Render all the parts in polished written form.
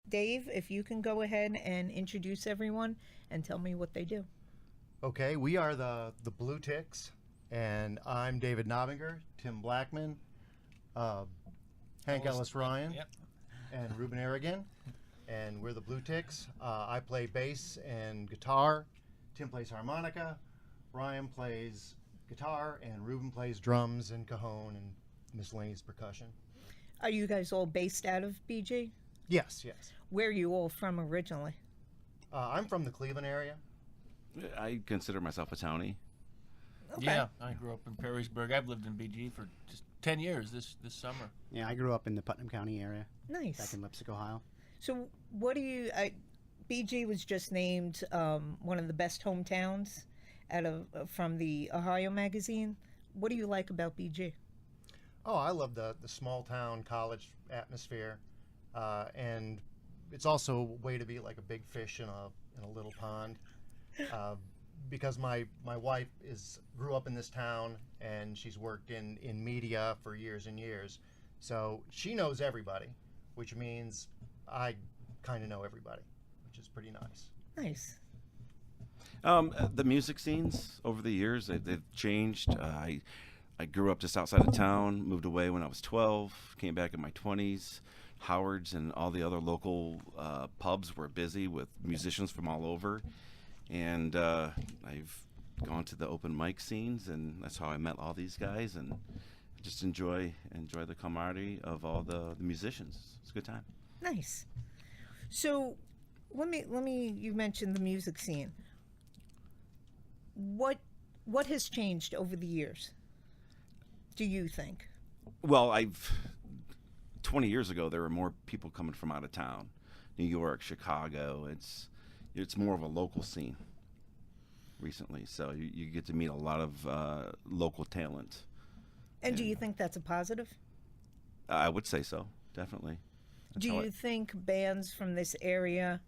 Dave, if you can go ahead and introduce everyone and tell me what they do. Okay, we are the Blue Ticks, and I'm David Nobinger, Tim Blackman, Hank Ellis Ryan, Yep. and Ruben Aragon, and we're the Blue Ticks. I play bass and guitar. Tim plays harmonica. Ryan plays guitar, and Ruben plays drums and cajon and miscellaneous percussion. Are you guys all based out of BG? Yes, yes. Where are you all from originally? I'm from the Cleveland area. I consider myself a townie. Okay. Yeah, I grew up in Perrysburg. I've lived in BG for just 10 years this summer. Yeah, I grew up in the Putnam County area, Nice. back in Lipscomb, Ohio. So, what do you? BG was just named one of the best hometowns from the Ohio magazine. What do you like about BG? Oh, I love the small town college atmosphere, and it's also a way to be like a big fish in a little pond. Because my wife grew up in this town, and she's worked in media for years and years, so she knows everybody, which means I kind of know everybody, which is pretty nice. Nice. The music scenes over the years, they've changed. I grew up just outside of town, moved away when I was 12, came back in my 20s. Howard's and all the other local pubs were busy with musicians from all over. And I've gone to the open mic scenes, and that's how I met all these guys, and just enjoy the camaraderie of all the musicians. It's a good time. Nice. So, let me. You mentioned the music scene. What has changed over the years? Do you think? Well, 20 years ago, there were more people coming from out of town, New York, Chicago. It's more of a local scene recently, so you get to meet a lot of local talent. And do you think that's a positive? I would say so, definitely. That's Do how you think bands from this area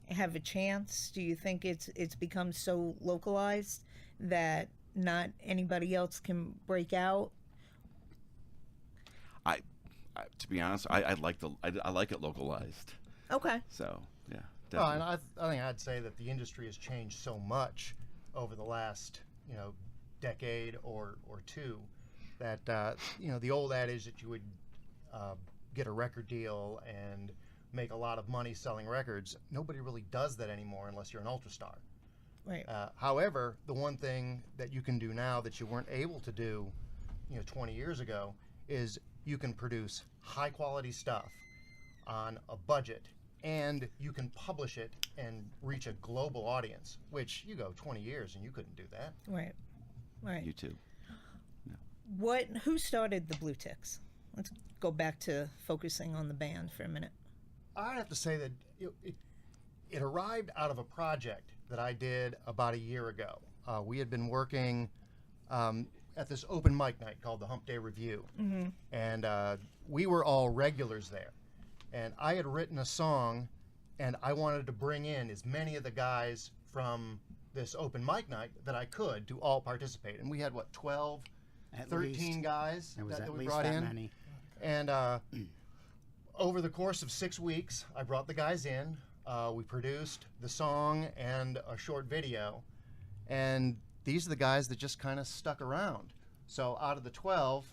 have a chance? Do you think it's become so localized that not anybody else can break out? to be honest, I like it localized. Okay. So yeah, Well, definitely. and I think I'd say that the industry has changed so much over the last, decade or two, that the old adage that you would get a record deal and make a lot of money selling records, nobody really does that anymore unless you're an ultra star. Right. However, the one thing that you can do now that you weren't able to do, 20 years ago, is you can produce high quality stuff on a budget, and you can publish it and reach a global audience, which you go 20 years and you couldn't do that. Right. Right. You too. Who started the Blue Ticks? Let's go back to focusing on the band for a minute. I have to say that it arrived out of a project that I did about a year ago. We had been working at this open mic night called the Hump Day Review, and we were all regulars there. And I had written a song, and I wanted to bring in as many of the guys from this open mic night that I could to all participate. And we had, 12, At 13 least. guys There was that at we least brought that in. many. And over the course of 6 weeks, I brought the guys in. We produced the song and a short video. And these are the guys that just kind of stuck around. So out of the 12,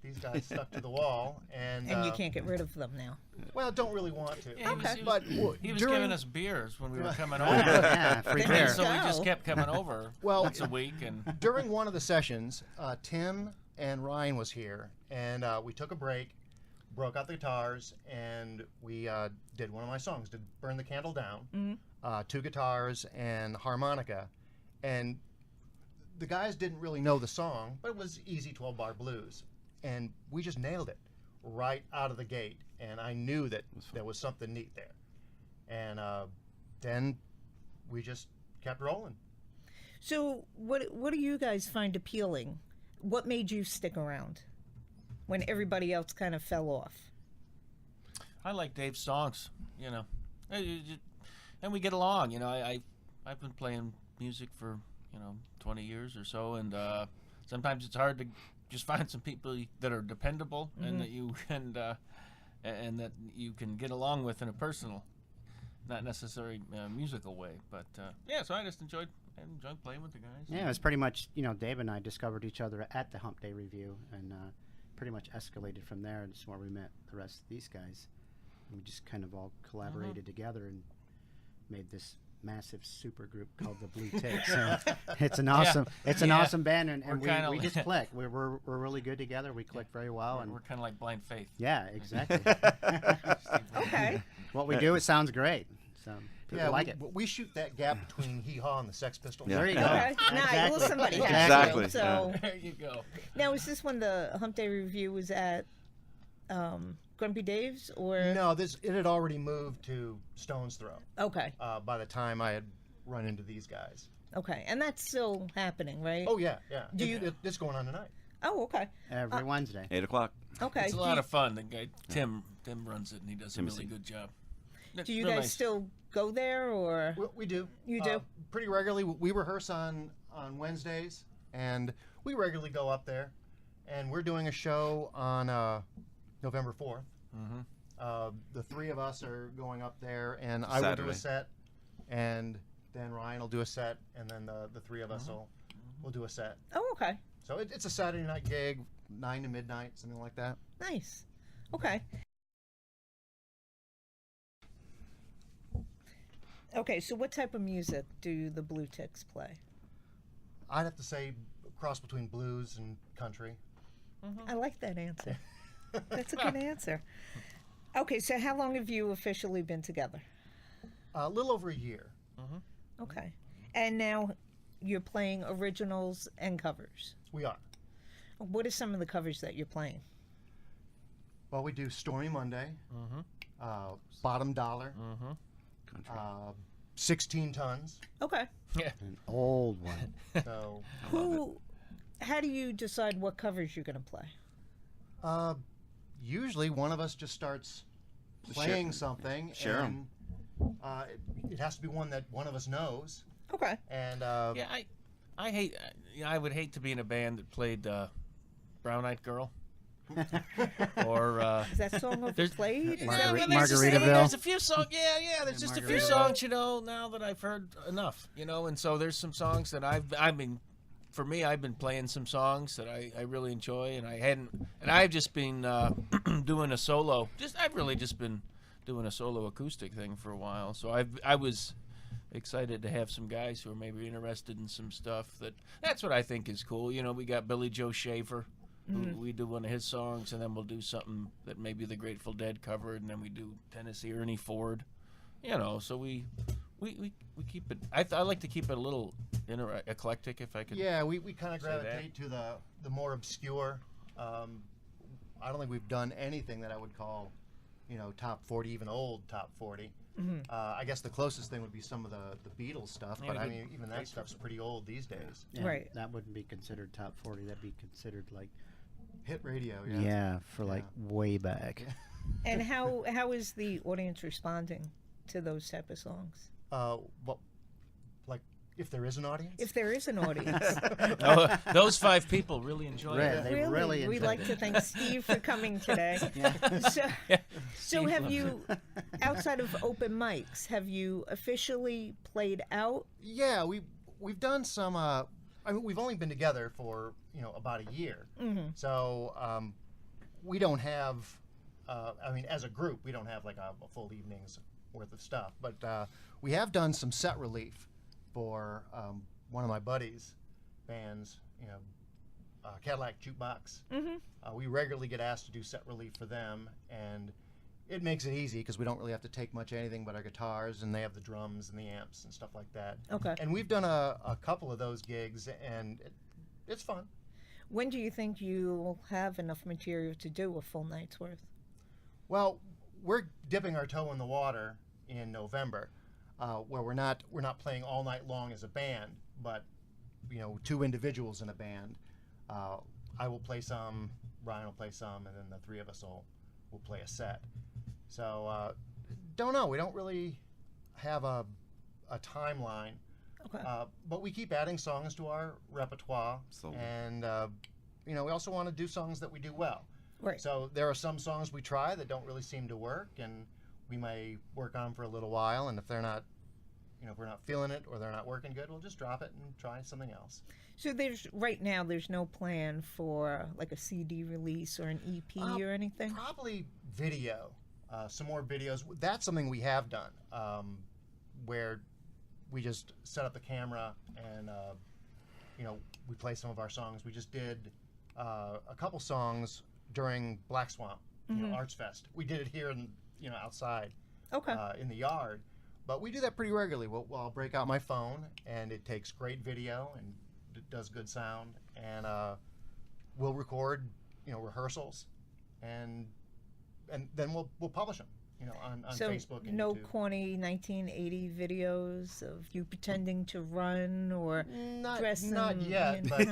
these guys stuck to the wall. And You can't get rid of them now. well, don't really want to. Yeah, But he was during- giving us beers when we were coming over. Yeah, free There beer. you So we just go. kept coming over Well- once a week. And during one of the sessions, Tim and Ryan was here, and we took a break, broke out the guitars, and we did one of my songs, did Burn the Candle Down, 2 guitars and harmonica. And the guys didn't really know the song, but it was easy 12-bar blues. And we just nailed it right out of the gate. And I knew that there was something neat there. And then we just kept rolling. So, what do you guys find appealing? What made you stick around when everybody else kind of fell off? I like Dave's songs, and we get along. I've been playing music for 20 years or so, and sometimes it's hard to just find some people that are dependable and that you and that you can get along with in a personal, not necessarily musical way. But yeah, so I just enjoyed playing with the guys. Yeah, it was pretty much, Dave and I discovered each other at the Hump Day Review, and pretty much escalated from there. And it's where we met the rest of these guys. And we just kind of all collaborated together and made this massive super group called the Blue Tick. So it's an awesome, awesome band, and we just click. We're really good together. We click very well, and we're kind of like Blind Faith. yeah, exactly. Okay. What we do, it sounds great. So people like it. We shoot that gap between Hee Haw and the Sex Pistols. Yeah. There you go. Okay. Nice. Exactly. Well, somebody has Exactly. to. So There you go. now, is this when the Hump Day Review was at Grumpy Dave's, or No, it had already moved to Stone's Throw okay, by the time I had run into these guys. okay, and that's still happening, right? Oh yeah, yeah. Do It's going on tonight. Oh, okay, Every Wednesday. 8 o'clock. okay. It's a lot of fun. The guy Tim runs it, and he does a Timothy. really good job. Do you Real guys nice. still go there, or We do. You do? Pretty regularly. We rehearse on Wednesdays, and we regularly go up there. And we're doing a show on November 4th. Mm-hmm. The three of us are going up there, and I will do a Saturday. set, and then Ryan will do a set, and then the three of us will do a set. oh, okay, So it's a Saturday night gig, 9 to midnight, something like that. nice, okay. Okay, so what type of music do the Blue Ticks play? I'd have to say cross between blues and country. I like that answer. That's a good answer. Okay, so how long have you officially been together? A little over a year. Okay, and now you're playing originals and covers. We are. What are some of the covers that you're playing? Well, we do Stormy Monday, Bottom Dollar, Country. 16 Tons. Okay. An old one. So How do you decide what covers you're going to play? usually one of us just starts playing something. share 'em. And it has to be one that one of us knows. Okay. And Yeah, I hate. I would hate to be in a band that played Brown Eyed Girl. Or Is that song overplayed? Is that what- Margaritaville. There's a few songs. Yeah. There's just a few Margaritaville. songs, now that I've heard enough, and so there's some songs that I've been. For me, I've been playing some songs that I really enjoy, and I've just been doing a solo. I've really just been doing a solo acoustic thing for a while. So I was excited to have some guys who are maybe interested in some stuff. That's what I think is cool. We got Billy Joe Shaver. We do one of his songs, and then we'll do something that maybe the Grateful Dead covered, and then we do Tennessee Ernie Ford. So we keep it. I like to keep it a little eclectic, if I could. yeah, we kind of say that. gravitate to the more obscure. I don't think we've done anything that I would call, top 40, even old top 40. I guess the closest thing would be some of the Beatles stuff, Yeah, but I good- mean, even that stuff's pretty old these days. Yeah, Right. That wouldn't be considered top 40. That'd be considered like Hit radio, for like way back. And how is the audience responding to those type of songs? Well, like if there is an audience. If there is an audience. Oh, those 5 people really enjoy Right. it. They really We'd enjoyed like it. to thank Steve for coming today. So, Steve have loves you, outside of open mics, have you officially played out? Yeah, we've done some. I mean, we've only been together for about a year, so we don't have. I mean, as a group, we don't have like a full evening's worth of stuff, but we have done some set relief for one of my buddies' bands. Cadillac Jukebox. We regularly get asked to do set relief for them, and it makes it easy because we don't really have to take much anything but our guitars, and they have the drums and the amps and stuff like that. Okay. And we've done a couple of those gigs, and it's fun. When do you think you'll have enough material to do a full night's worth? Well, we're dipping our toe in the water in November, where we're not playing all night long as a band, but 2 individuals in a band. I will play some, Ryan will play some, and then the 3 of us will play a set. So don't know. We don't really have a timeline. Okay. But we keep adding songs to our repertoire, Slowly. and we also want to do songs that we do well. Right. So there are some songs we try that don't really seem to work, and we may work on them for a little while, and if they're not, if we're not feeling it or they're not working good, we'll just drop it and try something else. So right now there's no plan for like a CD release or an EP or anything? Probably video, some more videos. That's something we have done, where we just set up the camera and we play some of our songs. We just did a couple songs during Black Swamp, Arts Fest. We did it here in outside, Okay. In the yard, but we do that pretty regularly. I'll break out my phone, and it takes great video and it does good sound, and we'll record rehearsals, and then we'll publish them on So Facebook and no YouTube. corny 1980 videos of you pretending to run or dress Not in, yet, you but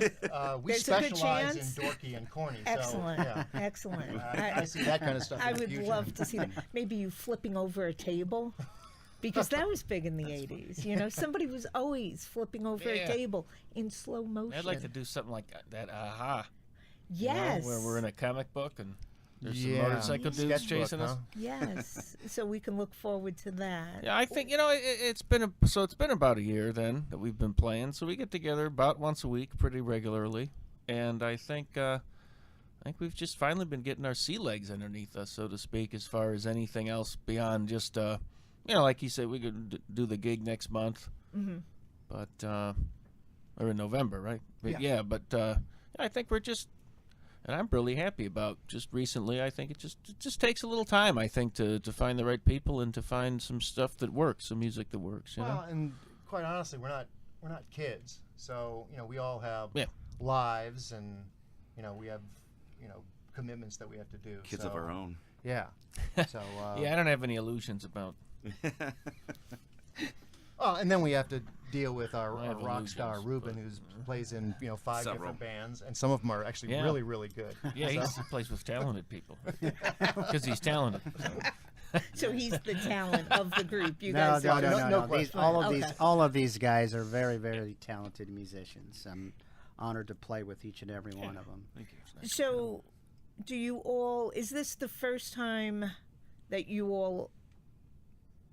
we There's a good specialize chance. in dorky and corny. Excellent. So, yeah. Excellent. I see that kind of stuff. I in the would future. love to see that. Maybe you flipping over a table. Because that was big in the 80s. Somebody was always flipping over Yeah. a table in slow motion. I'd like to do something like that. Aha. Yes. Where we're in a comic book and there's some Yeah. motorcycle dudes Sketchbook, chasing us. huh? Yes. So we can look forward to that. Yeah, I think it's been about a year then that we've been playing. So we get together about once a week, pretty regularly, and I think we've just finally been getting our sea legs underneath us, so to speak, as far as anything else beyond just like you said, we could do the gig next month, but or in November, right? But Yeah. I think we're just. And I'm really happy about just recently. I think it just takes a little time. I think to find the right people and to find some stuff that works, some music that works. You know. Well, and quite honestly, we're not kids, so we all have Yeah. lives, and we have commitments that we have to do. Kids so, of our own. Yeah. So Yeah, I don't have any illusions about. oh, and then we have to deal with I our have rock star illusions, Ruben, but- who plays in 5 Several. different bands, and some of them are actually Yeah. really, really good. Yeah, he plays with talented people because he's talented. So. So he's the talent of the group. You No, guys no, are no, just- no, no no. question. Okay. All of these guys are very, very talented musicians. I'm honored to play with each and every one of them. Thank you. It's nice. So, is this the first time that you all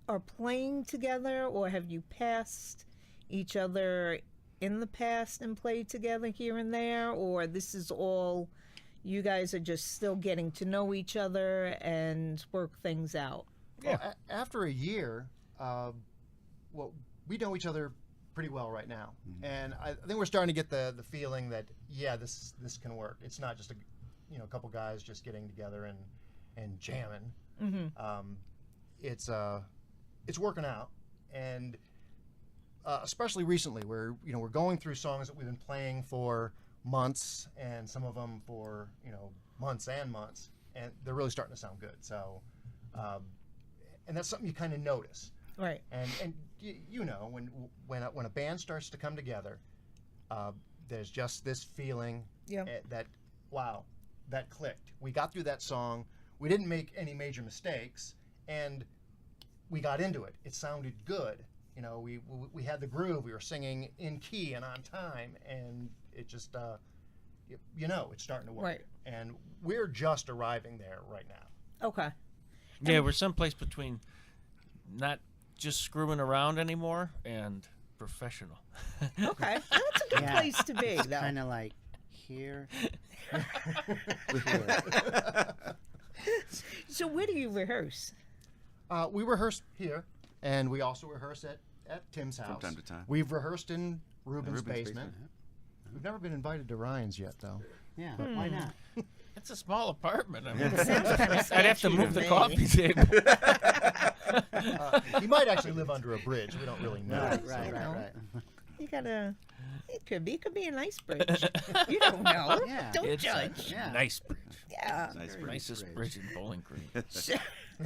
are playing together, or have you passed each other in the past and played together here and there, or this is all you guys are just still getting to know each other and work things out? Well, after a year, we know each other pretty well right now, and I think we're starting to get the feeling that this can work. It's not just a couple guys just getting together and jamming. It's working out, and especially recently, we're going through songs that we've been playing for months, and some of them for months and months, and they're really starting to sound good. So, and that's something you kind of notice. Right. And when a band starts to come together, there's just this feeling that wow, that clicked. We got through that song. We didn't make any major mistakes, and we got into it. It sounded good. We had the groove. We were singing in key and on time, and it just it's starting to work. Right. And we're just arriving there right now. Okay. Yeah, we're someplace between not just screwing around anymore and professional. Okay. That's a good place to be, though. Kind of like here. So where do you rehearse? We rehearse here, and we also rehearse at Tim's house. From time to time. We've rehearsed in Ruben's, Ruben's basement. We've never been invited to Ryan's yet, though. Yeah, why not? It's a small apartment. I mean, Sounds kind of I'd have to sketchy move the me. coffee table. He might actually live under a bridge. We don't really know. Right, so- right, right, right. You gotta. It could be a nice bridge. You don't know. Yeah. Don't It's a judge. Yeah. nice bridge. Yeah. Nice Very bridge. Nicest bridge in Bowling Green. So,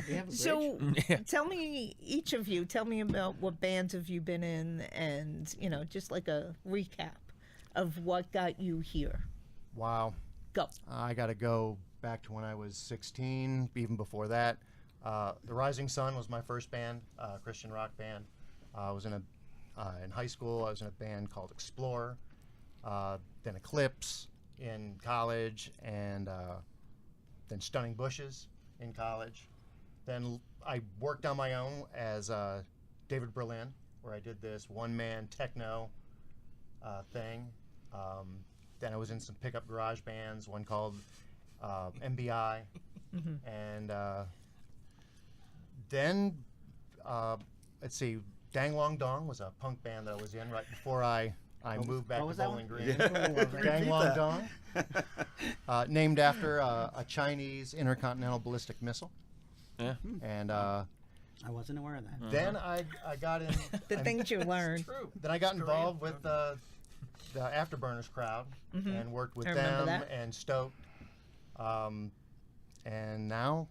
We have a bridge? so Yeah. tell me, each of you, tell me about what bands have you been in, and just like a recap of what got you here. Wow. Go. I got to go back to when I was 16, even before that. The Rising Sun was my first band, Christian rock band. I was in high school. I was in a band called Explorer, then Eclipse in college, and then Stunning Bushes in college. Then I worked on my own as David Berlin, where I did this one-man techno thing. Then I was in some pickup garage bands, one called MBI. And then, let's see, Dang Long Dong was a punk band that I was in right before I moved back to Bowling Green. Dang Long Dong, named after a Chinese intercontinental ballistic missile. Yeah. And I wasn't aware of that. then I got in. The things you learn. True. Then I got involved with the Afterburners crowd and worked with I remember them that. and Stoked. And now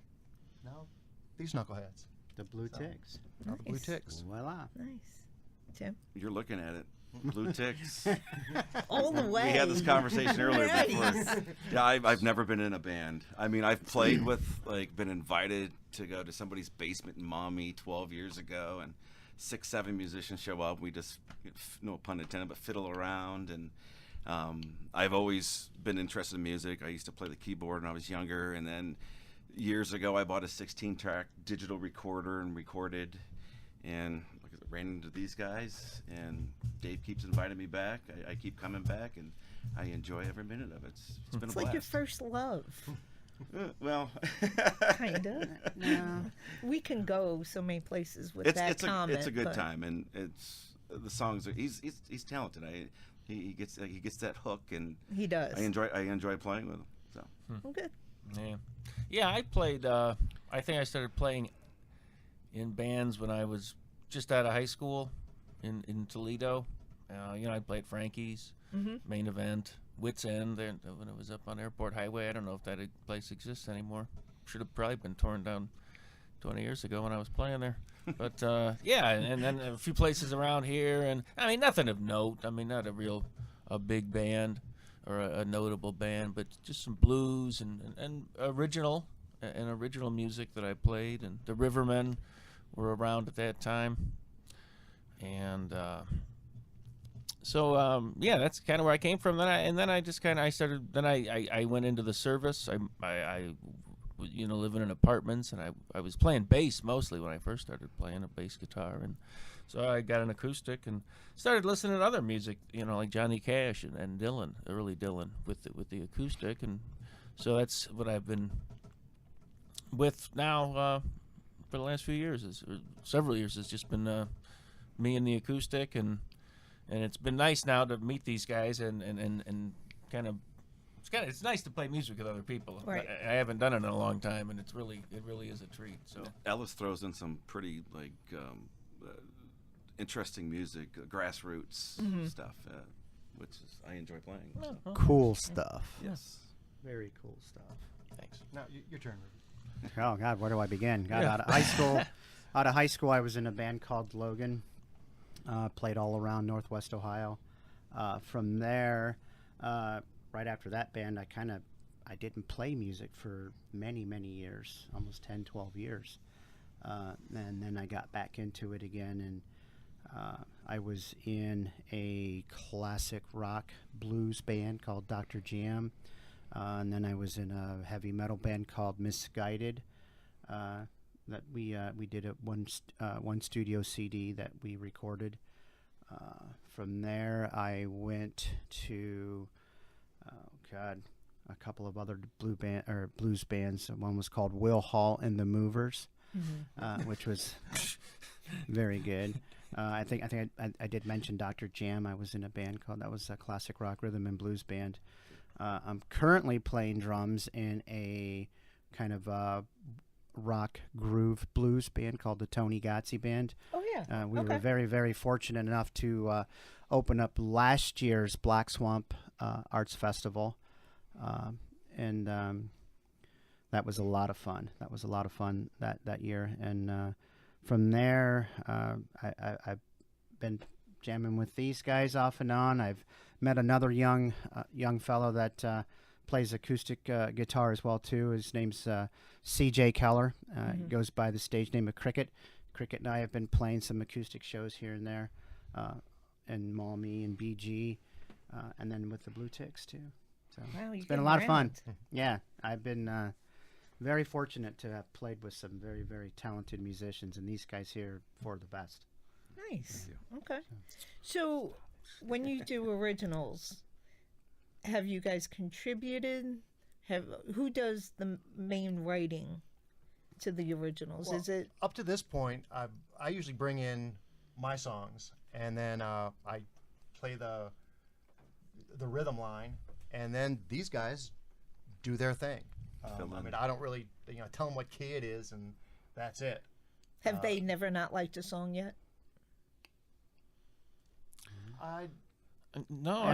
these knuckleheads. The Blue Ticks. The Blue Nice. Ticks. Voila. Nice. Tim? You're looking at it. Blue ticks. All the way. We had this conversation earlier before. Nice. Yeah, I've never been in a band. I mean, I've played with, like, been invited to go to somebody's basement in Maumee 12 years ago, and 6, 7 musicians show up. We just, no pun intended, but fiddle around. And I've always been interested in music. I used to play the keyboard when I was younger, and then years ago I bought a 16-track digital recorder and recorded, and ran into these guys, and Dave keeps inviting me back. I keep coming back, and I enjoy every minute of it. It's been It's a like your blast. first love. Well, Kind of. No. We can go so many places with it's that it's comment. it's a good but time, and it's the songs. He's talented. He gets that hook, and He does. I enjoy playing with him. So Oh, good. Yeah, I played. I think I started playing in bands when I was just out of high school in Toledo. I played Frankie's, Main Event, Wits End, there, when it was up on Airport Highway. I don't know if that place exists anymore. Should have probably been torn down 20 years ago when I was playing there. But, yeah, and then a few places around here. And, I mean, nothing of note. I mean, not a big band or a notable band, but just some blues and original music that I played. And the Rivermen were around at that time. And so yeah, that's kind of where I came from. Then I went into the service. I living in apartments, and I was playing bass mostly when I first started playing a bass guitar, and so I got an acoustic and started listening to other music, like Johnny Cash and Dylan, early Dylan with the acoustic, and so that's what I've been with now for the last few years, several years. It's just been me and the acoustic, and it's been nice now to meet these guys and kind of it's nice to play music with other people. Right. I haven't done it in a long time, and it really is a treat. So Ellis throws in some pretty interesting music, grassroots stuff, which I enjoy playing. So. Cool stuff. Yes. Very cool stuff. thanks. Now, your turn, Ruby. Oh God, where do I begin? God, Yeah. out of high school, I was in a band called Logan. Played all around Northwest Ohio. From there, right after that band, I didn't play music for many years, almost 10, 12 years. And then I got back into it again, and I was in a classic rock blues band called Dr. Jam. And then I was in a heavy metal band called Misguided. That we did one studio CD that we recorded. From there, I went to a couple of other blues bands. One was called Will Hall and the Movers, which was very good. I think I did mention Dr. Jam. I was in a band that was a classic rock rhythm and blues band. I'm currently playing drums in a kind of rock groove blues band called the Tony Gotzi Band. Oh, yeah. We Okay. were very, very fortunate enough to open up last year's Black Swamp Arts Festival, and that was a lot of fun. That year, and from there, I've been jamming with these guys off and on. I've met another young fellow that plays acoustic guitar as well too. His name's C.J. Keller. He goes by the stage name of Cricket. Cricket and I have been playing some acoustic shows here and there, in Maumee and BG, and then with the Blue Ticks too. So Wow, it's been a lot of fun. Yeah, I've been very fortunate to have played with some very, very talented musicians, and these guys here for the best. Nice. Okay. So, when you do originals, have you guys contributed? Who does the main writing to the originals? Well, Is it up to this point, I usually bring in my songs, and then I play the rhythm line, and then these guys do their thing. I mean, I don't really tell them what key it is, and that's it. have they never not liked a song yet? No,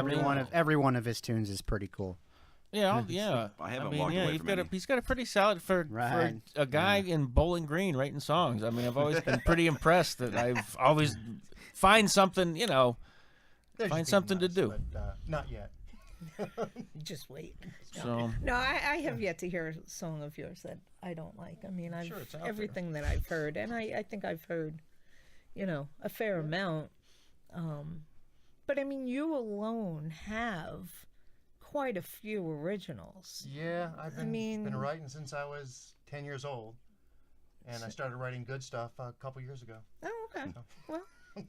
Every one of his tunes is pretty cool. Yeah, yeah. I haven't walked away from any. He's got a pretty solid for Right. a guy in Bowling Green writing songs. I mean, I've always been pretty impressed that I've always find something, They're find just being something to nice, do. but not yet. Just wait. So No, I have yet to hear a song of yours that I don't like. I mean, Sure, it's out there. everything that I've heard, and I think I've heard, a fair amount. But I mean, you alone have quite a few originals. Yeah, I've been mean- writing since I was 10 years old, and I started writing good stuff a couple years ago. Oh, okay. Well,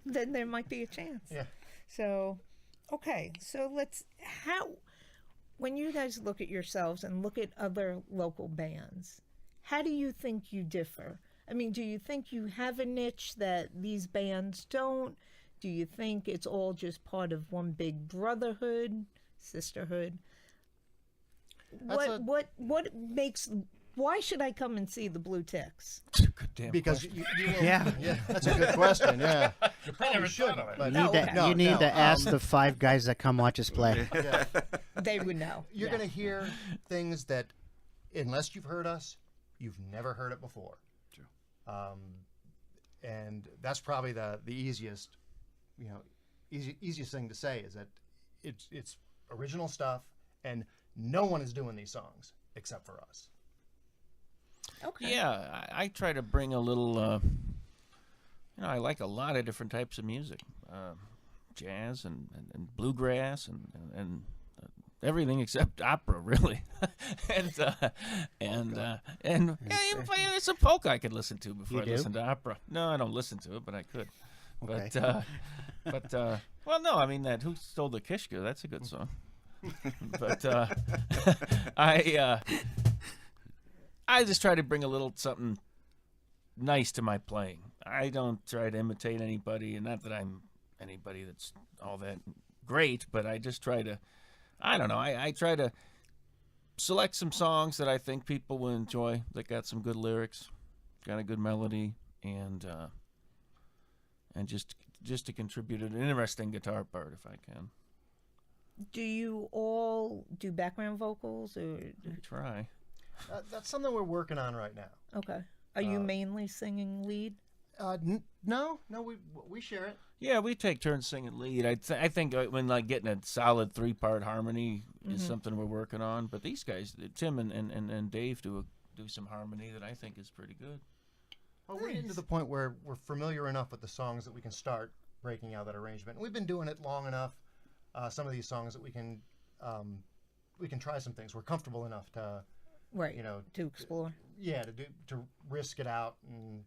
then there might be a chance. Yeah. So, okay. So when you guys look at yourselves and look at other local bands, how do you think you differ? I mean, do you think you have a niche that these bands don't? Do you think it's all just part of one big brotherhood, sisterhood? That's What makes? Why should I come and see the Blue Ticks? good damn Because question. you will, Yeah. that's a good question. Yeah, you probably should. But No, You need to ask the 5 guys that come watch us play. Yeah. They would know. You're Yeah. going to hear things that, unless you've heard us, you've never heard it before. True. And that's probably the easiest, easiest thing to say is that it's original stuff, and no one is doing these songs except for us. Okay. Yeah, I try to bring a little. I like a lot of different types of music, jazz and bluegrass and everything except opera, really. and yeah, even there's some folk I could listen to before You I do? listen to opera. No, I don't listen to it, but I could. Okay. But well, no, I mean that "Who Stole the Kishka"? That's a good song. But I just try to bring a little something nice to my playing. I don't try to imitate anybody, and not that I'm anybody that's all that great, but I just try to, I don't know, I try to select some songs that I think people will enjoy, that got some good lyrics, got a good melody, and just to contribute an interesting guitar part if I can. Do you all do background vocals or? I try. That's something we're working on right now. Okay. Are you mainly singing lead? No, we share it. Yeah, we take turns singing lead. I think when getting a solid 3-part harmony is something we're working on. But these guys, Tim and Dave, do some harmony that I think is pretty good. Well, we're getting to the point where we're familiar enough with the songs that we can start breaking out that arrangement. And we've been doing it long enough. Some of these songs that we can try some things. We're comfortable enough to, Right. To explore. to risk it out and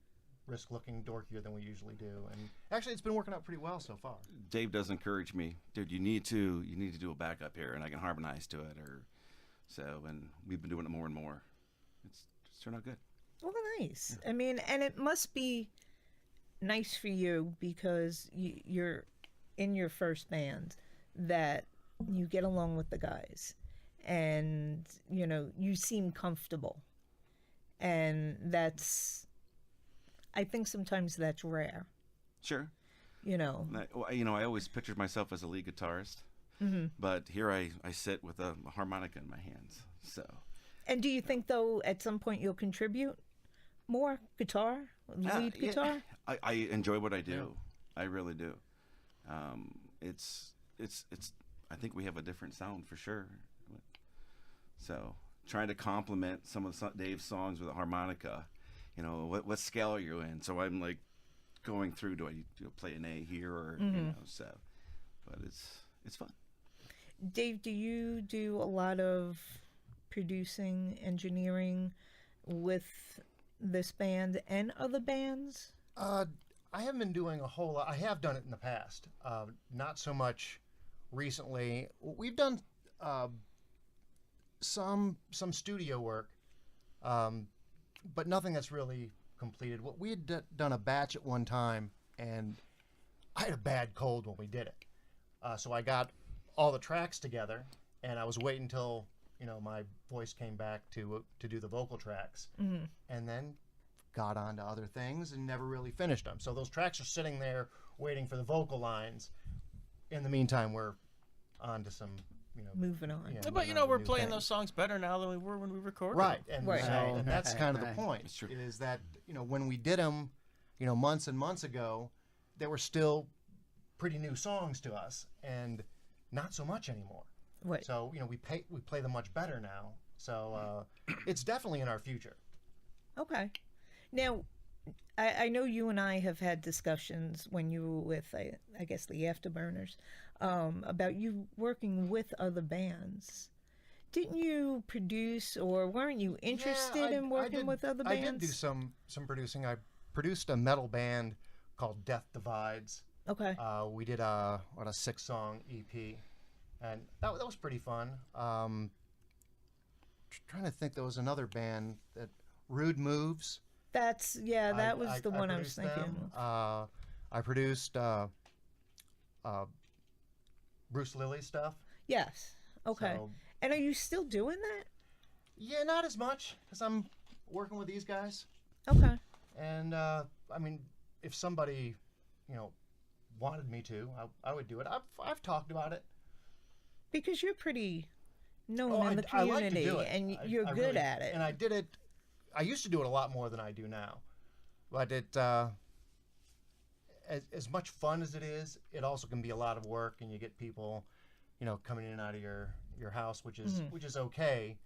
risk looking dorkier than we usually do. And actually, it's been working out pretty well so far. Dave does encourage me, dude. You need to do a backup here, and I can harmonize to it, and we've been doing it more and more. It's turned out good. Well, nice. I mean, and it must be nice for you because you're in your first band that you get along with the guys and, you seem comfortable. And I think sometimes that's rare, Sure. And I always pictured myself as a lead guitarist, but here I sit with a harmonica in my hands. So. And do you think, though, at some point you'll contribute more guitar, lead Yeah, guitar? I enjoy what I do. I really do. It's. I think we have a different sound for sure. So trying to complement some of Dave's songs with a harmonica, what scale are you in? So I'm like going through. Do I play an A here or so? But it's fun. Dave, do you do a lot of producing, engineering? with this band and other bands? I haven't been doing a whole lot. I have done it in the past, not so much recently. We've done some studio work, but nothing that's really completed. What we had done a batch at one time, and I had a bad cold when we did it, so I got all the tracks together, and I was waiting until my voice came back to do the vocal tracks, and then got on to other things and never really finished them. So those tracks are sitting there waiting for the vocal lines. In the meantime, we're on to some, Moving on. yeah, But moving on to we're new playing things. those songs better now than we were when we recorded Right, them. and, Right. and that's kind of the Right. point. It's true. Is that when we did them, months and months ago, they were still pretty new songs to us, and not so much anymore. Right. So we play them much better now. So it's definitely in our future. Okay. Now, I know you and I have had discussions when you were with, I guess, the Afterburners, about you working with other bands. Didn't you produce, or weren't you interested in working with other bands? I did do some producing. I produced a metal band called Death Divides. Okay. We did a 6-song EP, and that was pretty fun. Trying to think, there was another band that Rude Moves. That was the one I was produced thinking. them. I produced Bruce Lilly stuff. Yes. Okay. So, And are you still doing that? yeah, not as much because I'm working with these guys. Okay. And if somebody, wanted me to, I would do it. I've talked about it. Because you're pretty known in the I like to community, do it. and you're I good really- at it. And I did it. I used to do it a lot more than I do now, but as much fun as it is, it also can be a lot of work, and you get people, coming in and out of your house, which is okay,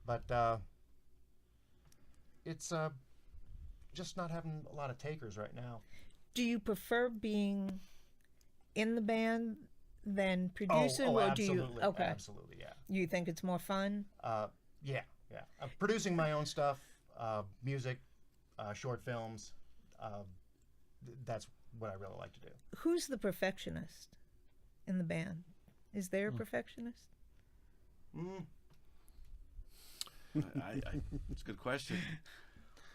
but it's just not having a lot of takers right now. Do you prefer being in the band than producing, or do you? Absolutely, Okay. absolutely, yeah. You think it's more fun? Yeah. I'm producing my own stuff, music, short films. That's what I really like to do. Who's the perfectionist in the band? Is there a perfectionist? It's a good question.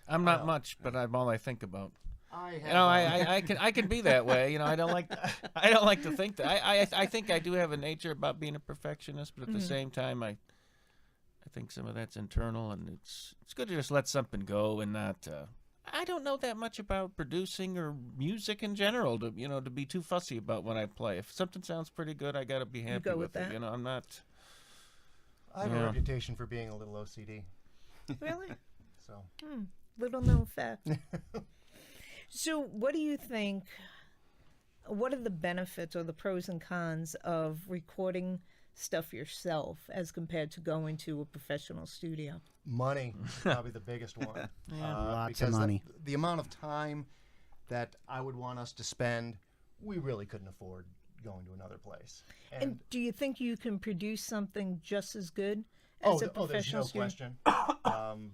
I'm not much, but I'm all I think about. I have. I can be that way. I don't like to think that. I think I do have a nature about being a perfectionist, but at the same time, I think some of that's internal, and it's good to just let something go and not. I don't know that much about producing or music in general to to be too fussy about when I play. If something sounds pretty good, I gotta be happy go with with it. that? I'm not. I have Yeah. a reputation for being a little OCD. Really? So Little known fact. So, what do you think? What are the benefits or the pros and cons of recording stuff yourself as compared to going to a professional studio? money is probably the biggest one. Lots of because money. The amount of time that I would want us to spend, we really couldn't afford going to another place. And do you think you can produce something just as good as a there's professional no studio? question.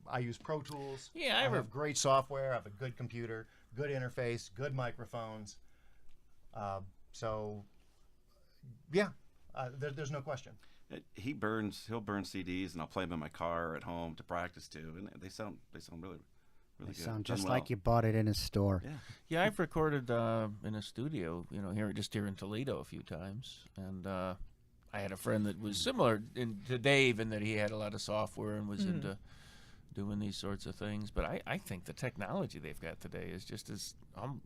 I use Pro Tools. Yeah, I I have great software. I have a good computer, good interface, good microphones. There's no question. He'll burn CDs, and I'll play them in my car or at home to practice to, and they sound really They good. sound Done just well. like you bought it in a store. Yeah. Yeah, I've recorded in a studio, here in Toledo a few times, and I had a friend that was similar to Dave in that he had a lot of software and was into doing these sorts of things. But I think the technology they've got today is just as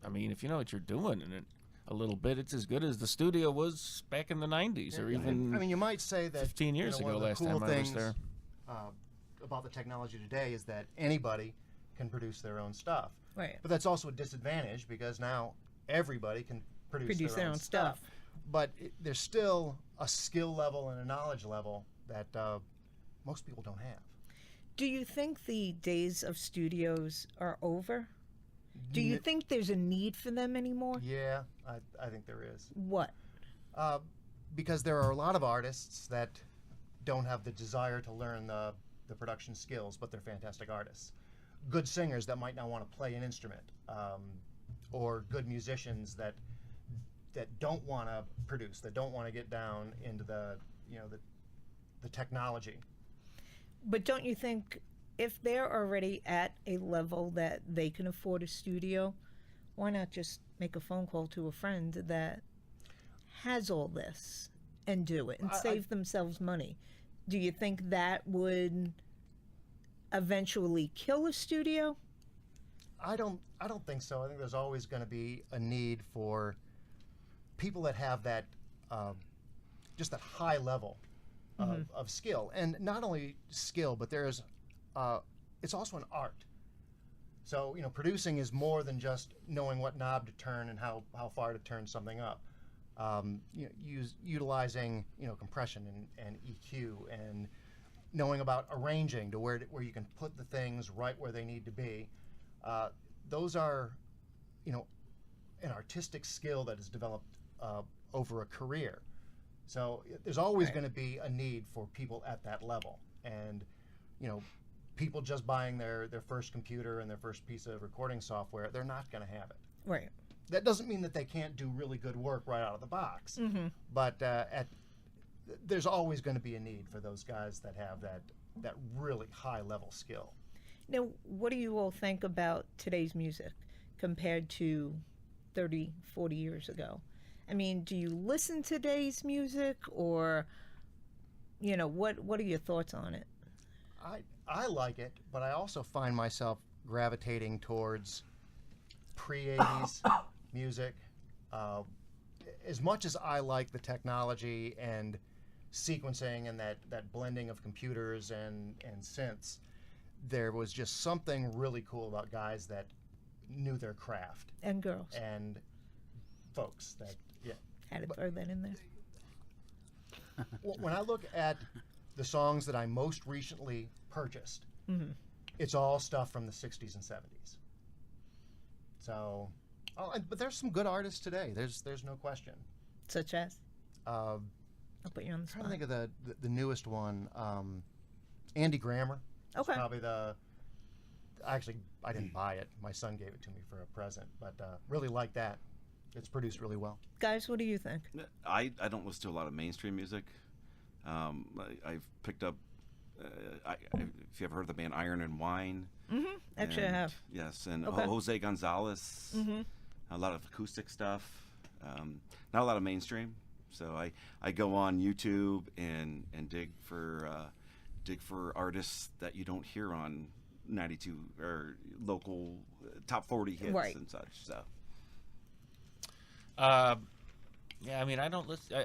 if you know what you're doing in it a little bit, it's as good as the studio was back in the 90s or even You might say that 15 years one ago of the last cool time I was things, there. about the technology today is that anybody can produce their own stuff. Right. But that's also a disadvantage because now everybody can produce their own stuff. But there's still a skill level and a knowledge level that most people don't have. Do you think the days of studios are over? Do you think there's a need for them anymore? Yeah, I think there is. What? Because there are a lot of artists that don't have the desire to learn the the production skills, but they're fantastic artists. Good singers that might not want to play an instrument, or good musicians that don't want to produce, that don't want to get down into the technology. But don't you think if they're already at a level that they can afford a studio, why not just make a phone call to a friend that has all this and do it and save themselves money? Do you think that would eventually kill a studio? I don't think so. I think there's always going to be a need for people that have that just that high level of skill, and not only skill, but there's it's also an art. So producing is more than just knowing what knob to turn and how far to turn something up. Utilizing compression and EQ, and knowing about arranging to where you can put the things right where they need to be. Those are an artistic skill that is developed over a career. So there's always going to be a need for people at that level, and people just buying their first computer and their first piece of recording software, they're not going to have it. Right. That doesn't mean that they can't do really good work right out of the box, but there's always going to be a need for those guys that have that really high level skill. Now, what do you all think about today's music compared to 30, 40 years ago? I mean, do you listen to today's music, or what are your thoughts on it? I like it, but I also find myself gravitating towards pre-'80s music. As much as I like the technology and sequencing and that blending of computers and synths, there was just something really cool about guys that knew their craft. And girls. And folks that, Had to throw that in there. When I look at the songs that I most recently purchased, it's all stuff from the 60s and 70s. So, but there's some good artists today. There's no question. Such as? I'll put you on the I'm spot. trying to think of the newest one. Andy Grammer. Okay. Probably actually, I didn't buy it. My son gave it to me for a present, but really like that. It's produced really well. Guys, what do you think? I don't listen to a lot of mainstream music. I've picked up, if you ever heard of the band Iron and Wine. Actually, I have. Yes, and Okay. Jose Gonzalez. A lot of acoustic stuff. Not a lot of mainstream. So I go on YouTube and dig for artists that you don't hear on 92 or local top 40 hits and such. So. Yeah, I mean, I don't listen.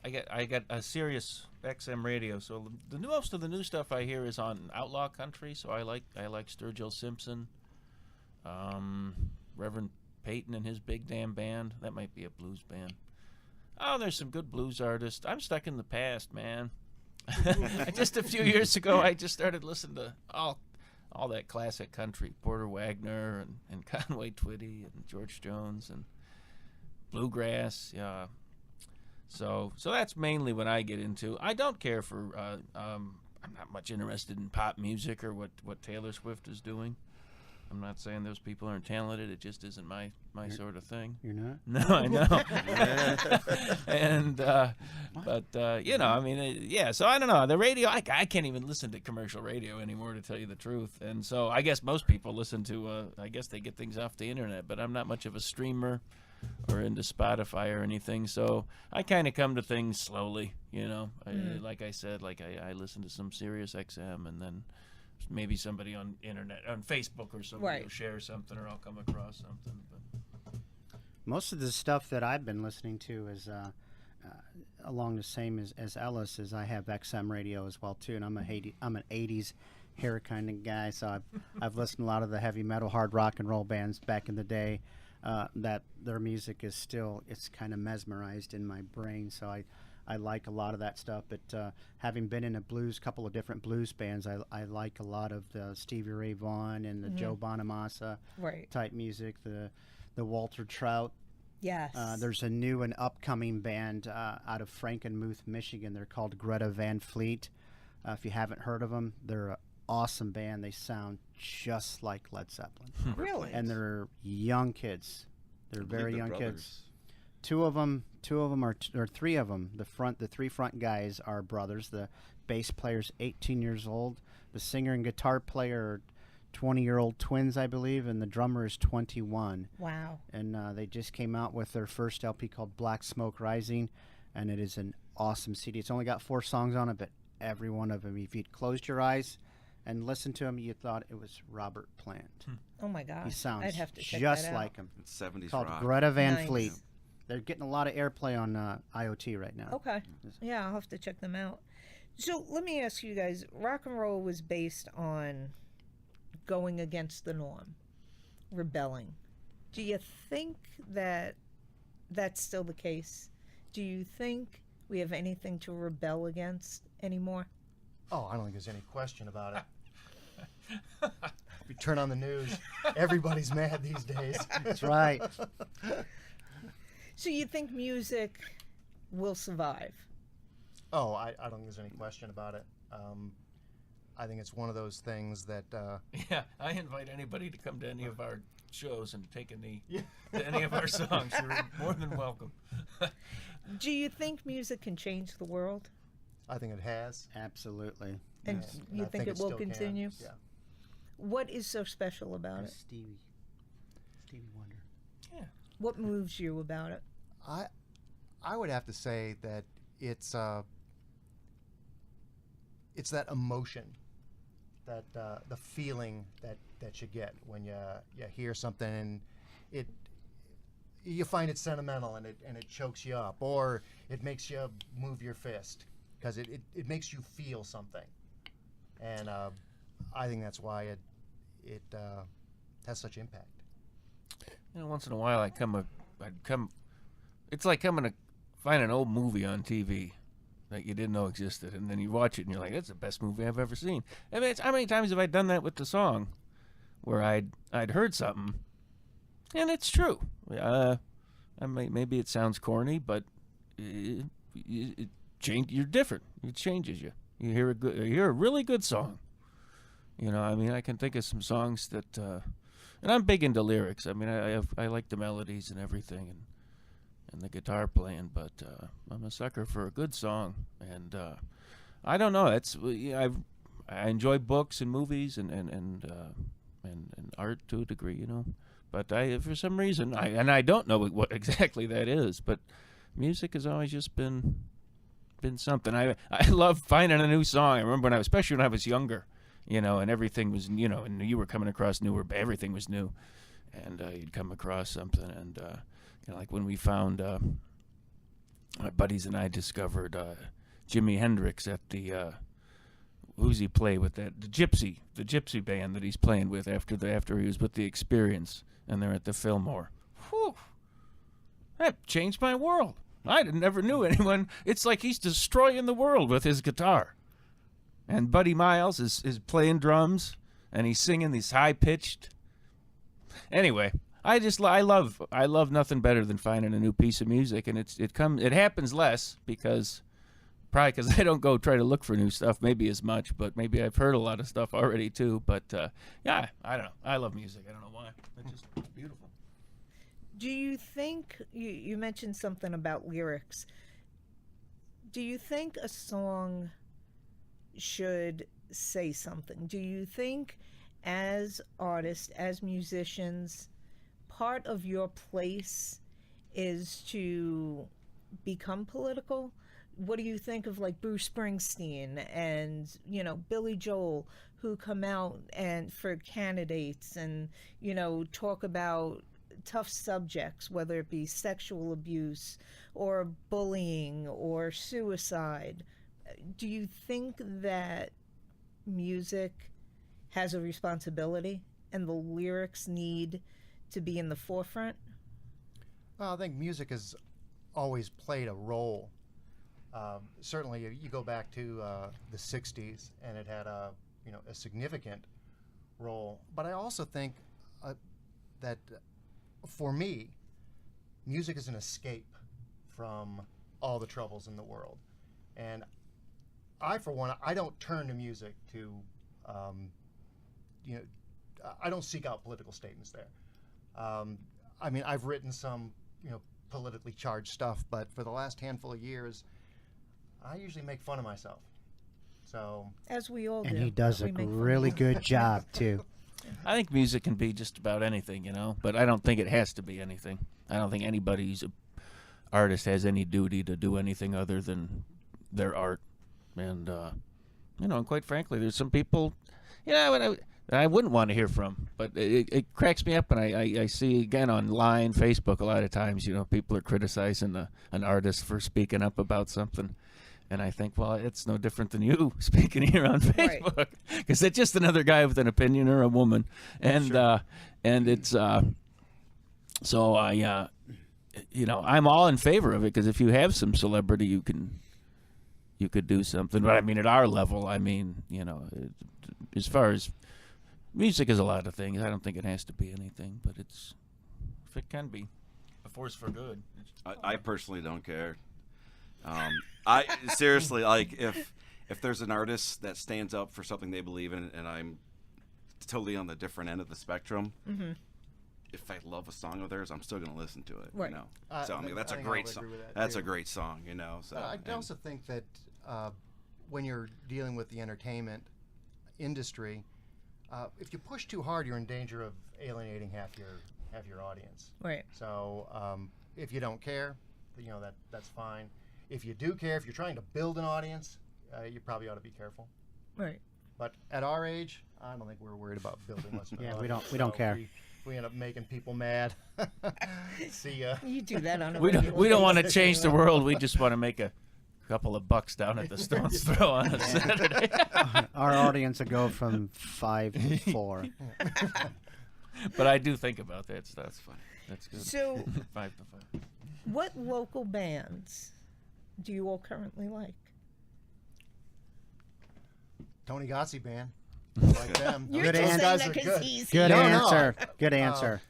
I get a Sirius XM radio, so most of the new stuff I hear is on outlaw country. So I like Sturgill Simpson, Reverend Peyton and his Big Damn Band. That might be a blues band. Oh, there's some good blues artists. I'm stuck in the past, man. Just a few years ago, I just started listening to all that classic country, Porter Wagner and Conway Twitty and George Jones and bluegrass. Yeah. So that's mainly what I get into. I don't care for. I'm not much interested in pop music or what Taylor Swift is doing. I'm not saying those people aren't talented. It just isn't my sort of thing. You're not? No, I know. And I mean, yeah. So I don't know. The radio, I can't even listen to commercial radio anymore, to tell you the truth. And so I guess most people listen to. I guess they get things off the internet. But I'm not much of a streamer or into Spotify or anything. So I kind of come to things slowly. Like I said, I listen to some Sirius XM, and then maybe somebody on internet, on Facebook or something will share something, or I'll come across something. But most of the stuff that I've been listening to is along the same as Ellis. Is I have XM radio as well too, and I'm an 80s hair kind of guy. So I've listened to a lot of the heavy metal, hard rock and roll bands back in the day. That their music is still, it's kind of mesmerized in my brain. So I like a lot of that stuff, but having been in a couple of different blues bands, I like a lot of the Stevie Ray Vaughan and the Joe Bonamassa type music, the Walter Trout. Yes. There's a new and upcoming band out of Frankenmuth, Michigan. They're called Greta Van Fleet. If you haven't heard of them, they're awesome band. They sound just like Led Zeppelin. Really? And they're young kids. They're I believe very they're young kids. brothers. Two of them or three of them. The three front guys are brothers. The bass player's 18 years old. The singer and guitar player are 20-year-old twins, I believe, and the drummer is 21. Wow. And they just came out with their first LP called Black Smoke Rising, and it is an awesome CD. It's only got 4 songs on it, but every one of them, if you'd closed your eyes and listened to him, you thought it was Robert Plant. Oh my gosh. He sounds I'd have to check just that out. like him. It's 70s Called rock. Greta Van Nice. Fleet. They're getting a lot of airplay on IoT right now. Okay. Yeah, I'll have to check them out. So let me ask you guys, rock and roll was based on going against the norm, rebelling. Do you think that that's still the case? Do you think we have anything to rebel against anymore? Oh, I don't think there's any question about it. If you turn on the news, everybody's mad these days. That's right. So you think music will survive? Oh, I don't think there's any question about it. I think it's one of those things that Yeah, I invite anybody to come to any of our shows and take a knee to any of our songs. You're more than welcome. Do you think music can change the world? I think it has. Absolutely. And and you I think it will still can. continue? Yeah. What is so special about it? Stevie Wonder. Yeah. What moves you about it? I would have to say that it's that emotion, that the feeling that you get when you hear something and you find it sentimental and it chokes you up, or it makes you move your fist because it makes you feel something, and I think that's why it has such impact. You know, once in a while I'd come. It's like coming to find an old movie on TV that you didn't know existed, and then you watch it and you're like, "That's the best movie I've ever seen." I mean, how many times have I done that with the song, where I'd heard something, and it's true. Maybe it sounds corny, but it you're different. It changes you. You hear a really good song. You know, I mean, I can think of some songs that, and I'm big into lyrics. I mean, I like the melodies and everything, and the guitar playing, but I'm a sucker for a good song, and I don't know. I enjoy books and movies and art to a degree, you know. But for some reason, I don't know what exactly that is, but music has always just been something. I love finding a new song. I remember especially when I was younger, you know, and everything was, you know, and you were coming across everything was new, and you'd come across something, and you know, like when we found my buddies and I discovered Jimi Hendrix at the who's he play with, the gypsy band that he's playing with after he was with the Experience, and they're at the Fillmore. Whew, that changed my world. I never knew anyone. It's like he's destroying the world with his guitar. And Buddy Miles is playing drums, and he's singing these high-pitched. Anyway, I love nothing better than finding a new piece of music, and it happens less because I don't go try to look for new stuff maybe as much, but maybe I've heard a lot of stuff already too. But yeah, I don't know. I love music. I don't know why. It's beautiful. Do you think, you mentioned something about lyrics. Do you think a song should say something? Do you think as artists, as musicians, part of your place is to become political? What do you think of like Bruce Springsteen and, you know, Billy Joel, who come out and for candidates and, you know, talk about tough subjects, whether it be sexual abuse or bullying or suicide? Do you think that music has a responsibility and the lyrics need to be in the forefront? Well, I think music has always played a role. Certainly, you go back to the '60s, and it had a significant role. But I also think that for me, music is an escape from all the troubles in the world. And I, for one, I don't turn to music to you know, I don't seek out political statements there. I mean, I've written some, you know, politically charged stuff, but for the last handful of years, I usually make fun of myself. So, As we all do. And he does a We make fun of really him. good job too. I think music can be just about anything, you know, but I don't think it has to be anything. I don't think anybody's artist has any duty to do anything other than their art. And, you know, and quite frankly, there's some people, you know, that I wouldn't want to hear from, but it cracks me up, and I see, again, online, Facebook, a lot of times, you know, people are criticizing an artist for speaking up about something. And I think, well, it's no different than you speaking here on Right. Facebook, because it's just another guy with an opinion or a woman, and and it's so I you know, I'm all in favor of it, because if you have some celebrity, you could do something. But I mean, at our level, I mean, you know, as far as music is a lot of things, I don't think it has to be anything, but if it can be a force for good. I personally don't care. I seriously, like, if there's an artist that stands up for something they believe in, and I'm totally on the different end of the spectrum, if I love a song of theirs, I'm still going to listen to it. Right. You know? So I mean, that's I a think I great would song. agree with that, That's too. a great song, you know. So I and- also think that when you're dealing with the entertainment industry, if you push too hard, you're in danger of alienating half your audience. Right. So if you don't care, you know, that's fine. If you do care, if you're trying to build an audience, you probably ought to be careful. Right. But at our age, I don't think we're worried about building much of an Yeah, audience. we don't So care. We end up making people mad. See ya. You do that on a We regular don't want to basis change the anyway. world. We just want to make a couple of bucks down at the Stones Throw on a Saturday. Our audience will go from 5 to 4. But I do think about that stuff. That's funny. That's good. So, 5 to 5. what local bands do you all currently like? Tony Gozzi Band. I like them. You're Good just answer. saying Those guys that are 'cause good. he's Good here. No, no, answer. Good answer.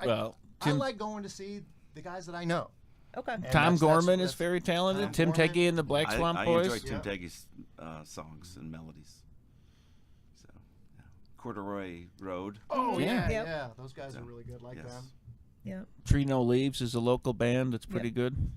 Well, I Tim, like going to see the guys that I know. Okay. And Tom that's- Gorman is that's- very talented. Tom Tim Gorman. Teggy and the Black Swamp I Boys. enjoy Tim Yeah. Teggy's songs and melodies. So, yeah. Corduroy Road. Oh Yeah. yeah, Yep. yeah. Those guys are really good. Like Yes. them. Yeah. Tree No Leaves is a local band that's pretty Yep. good.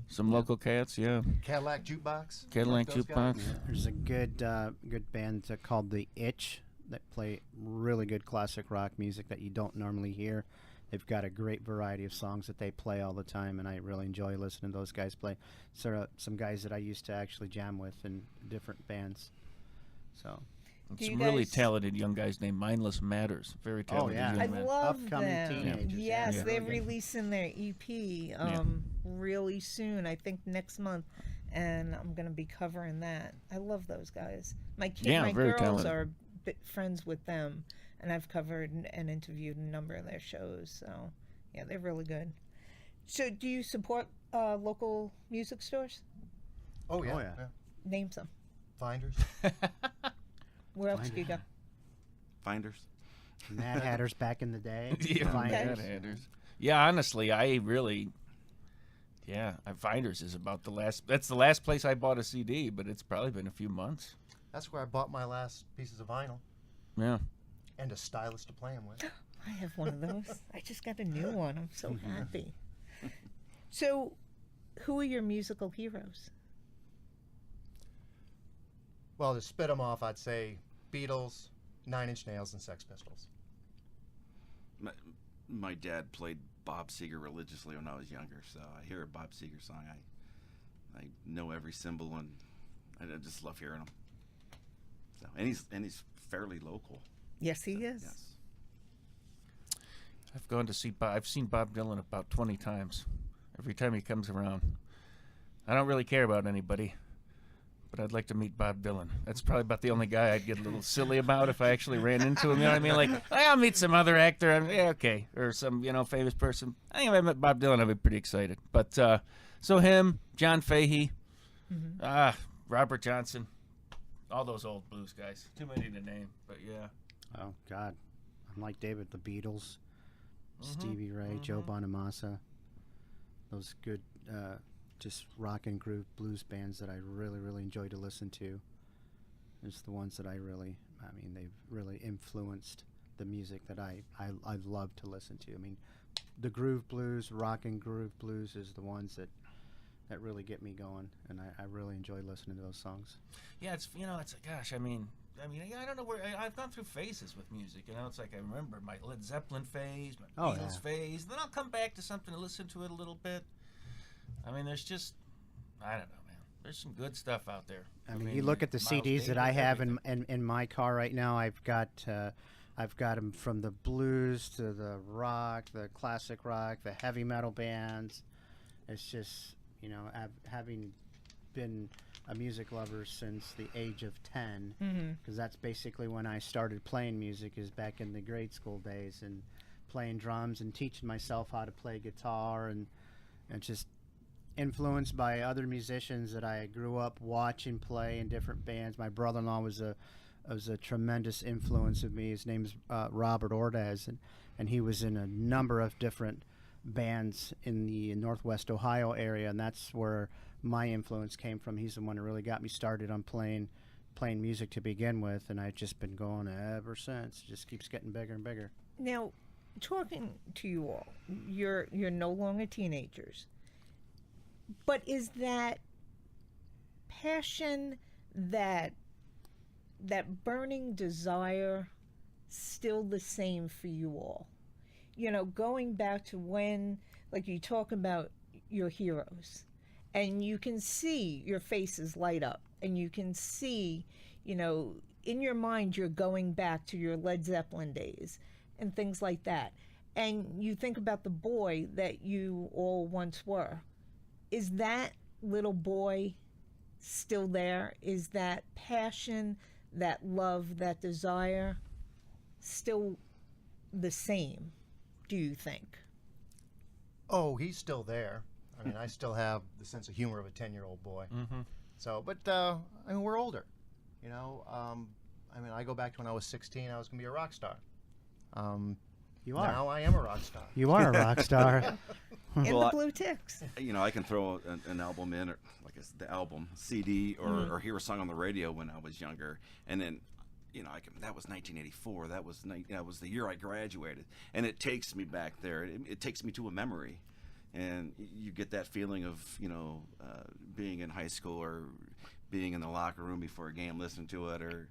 Some local cats, yeah. Cadillac Jukebox. Cadillac Like those guys. Jukebox. There's a good band called The Itch that play really good classic rock music that you don't normally hear. They've got a great variety of songs that they play all the time, and I really enjoy listening to those guys play. So some guys that I used to actually jam with in different bands. So And Do you some really guys- talented young guys named Mindless Matters. Very talented yeah. young I men. love Upcoming them. teenagers, Yes, yeah. they're Really good. releasing their EP really soon. I think next month, and I'm gonna be covering that. I love those guys. My Yeah, very girls talented. are friends with them, and I've covered and interviewed a number of their shows. So yeah, they're really good. So do you support local music stores? Oh yeah. Oh, yeah. Name some. Finders. Where else do you go? Finders. Mad Hatters back in the day. Yeah, Finders. Mad Hatters. Yeah, honestly, Finders is about that's the last place I bought a CD, but it's probably been a few months. That's where I bought my last pieces of vinyl Yeah. and a stylus to play them with. I have one of those. I just got a new one. I'm so happy. So, who are your musical heroes? Well, to spit them off, I'd say Beatles, Nine Inch Nails, and Sex Pistols. My dad played Bob Seger religiously when I was younger, so I hear a Bob Seger song, I know every symbol, and I just love hearing them. So, and he's fairly local. Yes, he is. Yes. I've gone to see I've seen Bob Dylan about 20 times. Every time he comes around. I don't really care about anybody, but I'd like to meet Bob Dylan. That's probably about the only guy I'd get a little silly about if I actually ran into him. You know what I mean? Like, I'll meet some other actor. Yeah, okay. Or some, famous person. I think if I met Bob Dylan, I'd be pretty excited. But, so him, John Fahey, Robert Johnson, all those old blues guys. Too many to name, but yeah. Oh God, I'm like David. The Beatles, Stevie Ray, Joe Bonamassa. Those good, just rock and groove blues bands that I really, really enjoy to listen to. is the ones that I mean, they've really influenced the music that I love to listen to. I mean, the groove blues, rock and groove blues is the ones that really get me going, and I really enjoy listening to those songs. Yeah, it's it's gosh, I mean, I don't know where I've gone through phases with music. It's like I remember my Led Zeppelin phase, my Beatles phase. Then I'll come back to something to listen to it a little bit. I mean, there's just I don't know, man. There's some good stuff out there. I mean, you look at the CDs that I have in my car right now. I've got them from the blues to the rock, the classic rock, the heavy metal bands. It's just, having been a music lover since the age of 10, because that's basically when I started playing music, is back in the grade school days, and playing drums and teaching myself how to play guitar, and just influenced by other musicians that I grew up watching play in different bands. My brother-in-law was a tremendous influence of me. His name is Robert Ordaz, and he was in a number of different bands in the Northwest Ohio area, and that's where my influence came from. He's the one who really got me started on playing music to begin with, and I've just been going ever since. It just keeps getting bigger and bigger. Now, talking to you all, you're no longer teenagers, but is that passion, that burning desire, still the same for you all? Going back to when, like, you talk about your heroes, and you can see your faces light up, and you can see, in your mind, you're going back to your Led Zeppelin days and things like that. And you think about the boy that you all once were. Is that little boy still there? Is that passion, that love, that desire still the same, do you think? Oh, he's still there. I mean, I still have the sense of humor of a 10-year-old boy. Mm-hmm. So, but I mean, we're older. I mean, I go back to when I was 16. I was going to be a rock star. You are. Now I am a rock star. You are a rock star. In Well, the Blue Ticks. I can throw an album in, or the album CD, or hear a song on the radio when I was younger, and then that was 1984. That was the year I graduated, and it takes me back there. It takes me to a memory, and you get that feeling of being in high school or being in the locker room before a game, listening to it, or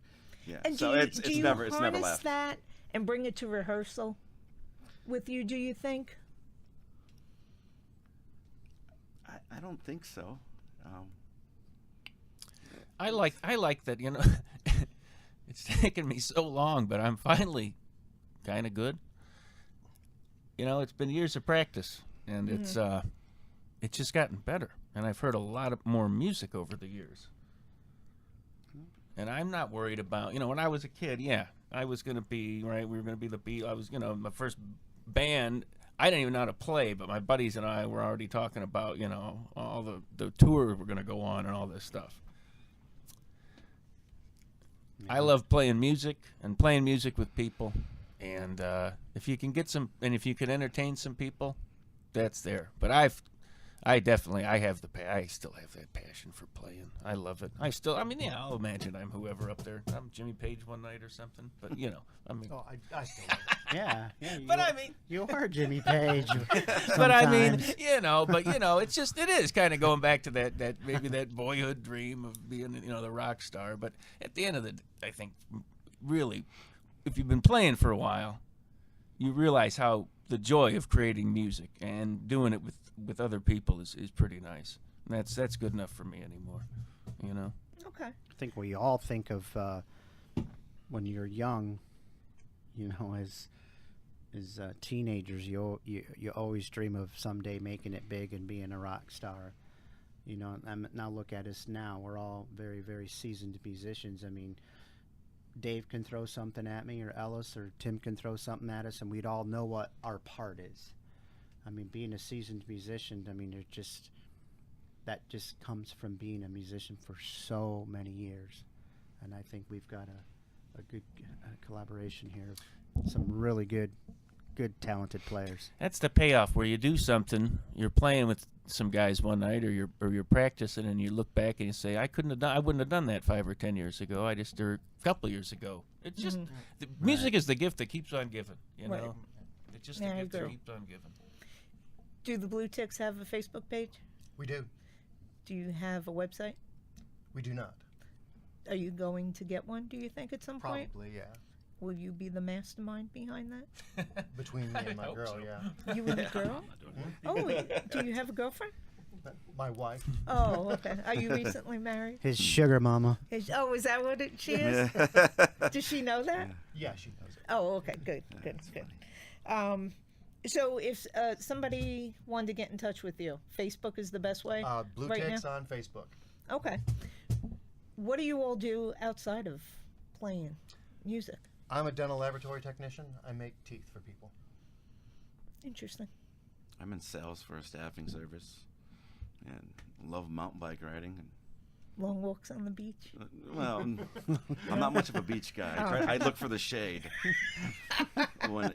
And so do you never harness left. that and bring it to rehearsal with you? Do you think? I don't think so. I like that. It's taken me so long, but I'm finally kind of good. It's been years of practice, and it's just gotten better. And I've heard a lot of more music over the years. And I'm not worried about, when I was a kid, I was going to be, right, we were going to be the Beatles. I was, my first band, I didn't even know how to play, but my buddies and I were already talking about, all the tour we're going to go on and all this stuff. I love playing music and playing music with people. And if you can if you can entertain some people, that's there. But I still have that passion for playing. I love it. I'll imagine I'm whoever up there. I'm Jimmy Page one night or something. But Oh, I still love it. Yeah. But you are Jimmy Page. but sometimes. it's just, it is kind of going back to that maybe that boyhood dream of being, the rock star. But at the end of the day, I think really, if you've been playing for a while, you realize how the joy of creating music and doing it with other people is pretty nice. And that's good enough for me anymore, Okay. I think we all think of when you're young, as teenagers, you always dream of someday making it big and being a rock star. Now look at us now. We're all very, very seasoned musicians. I mean, Dave can throw something at me, or Ellis, or Tim can throw something at us, and we'd all know what our part is. I mean, being a seasoned musician, that just comes from being a musician for so many years. And I think we've got a good collaboration here. Some really good good, talented players. That's the payoff where you do something. You're playing with some guys one night, or you're practicing, and you look back and you say, I wouldn't have done that 5 or 10 years ago. I just or a couple of years ago. It's just the music is the gift that keeps on giving. You Right. know, it's just Yeah, the I gift that agree. keeps on giving. Do the Blue Ticks have a Facebook page? We do. Do you have a website? We do not. Are you going to get one, do you think, at some point? Probably, yeah. Will you be the mastermind behind that? Between me and my hope girl, so. yeah. You and the girl? Oh, do you have a girlfriend? My wife. Oh, okay. Are you recently married? His sugar mama. Is that what she is? Does she know that? Yeah, she knows it. Oh, okay. Good. So if somebody wanted to get in touch with you, Facebook is the best way? Blue right Ticks now? on Facebook. Okay. What do you all do outside of playing music? I'm a dental laboratory technician. I make teeth for people. Interesting. I'm in sales for a staffing service, and love mountain bike riding. And Long walks on the beach? well, I'm not much of a beach guy. I look for the shade.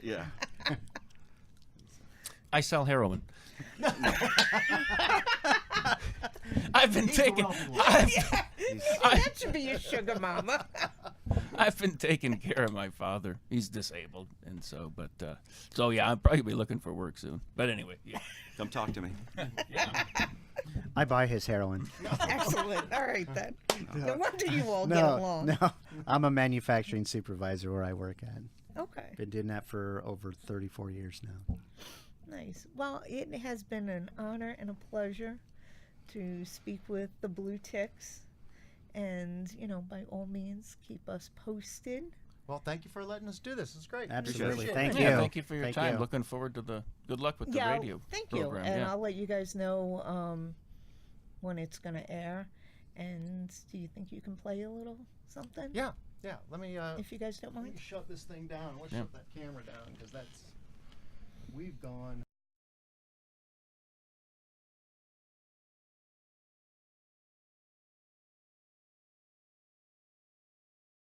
Yeah. I sell heroin. I've been taking. That should be your sugar mama. I've been taking care of my father. He's disabled, and so, so yeah, I'll probably be looking for work soon. But anyway, yeah. Come talk to me. I buy his heroin. Excellent. All right, then. No wonder you all get No, along. no. I'm a manufacturing supervisor where I work at. Okay. Been doing that for over 34 years now. Nice. Well, it has been an honor and a pleasure to speak with the Blue Ticks. And, by all means, keep us posted. Well, thank you for letting us do this. It's great. Absolutely. Appreciate it. Thank Yeah, you. thank you for your Thank time. you. Looking forward to the good luck with the radio Thank you. program. And yeah. I'll let you guys know when it's going to air. And do you think you can play a little something? Yeah. Let me If you guys don't let mind. me shut this thing down. Let's Yeah. shut that camera down because we've gone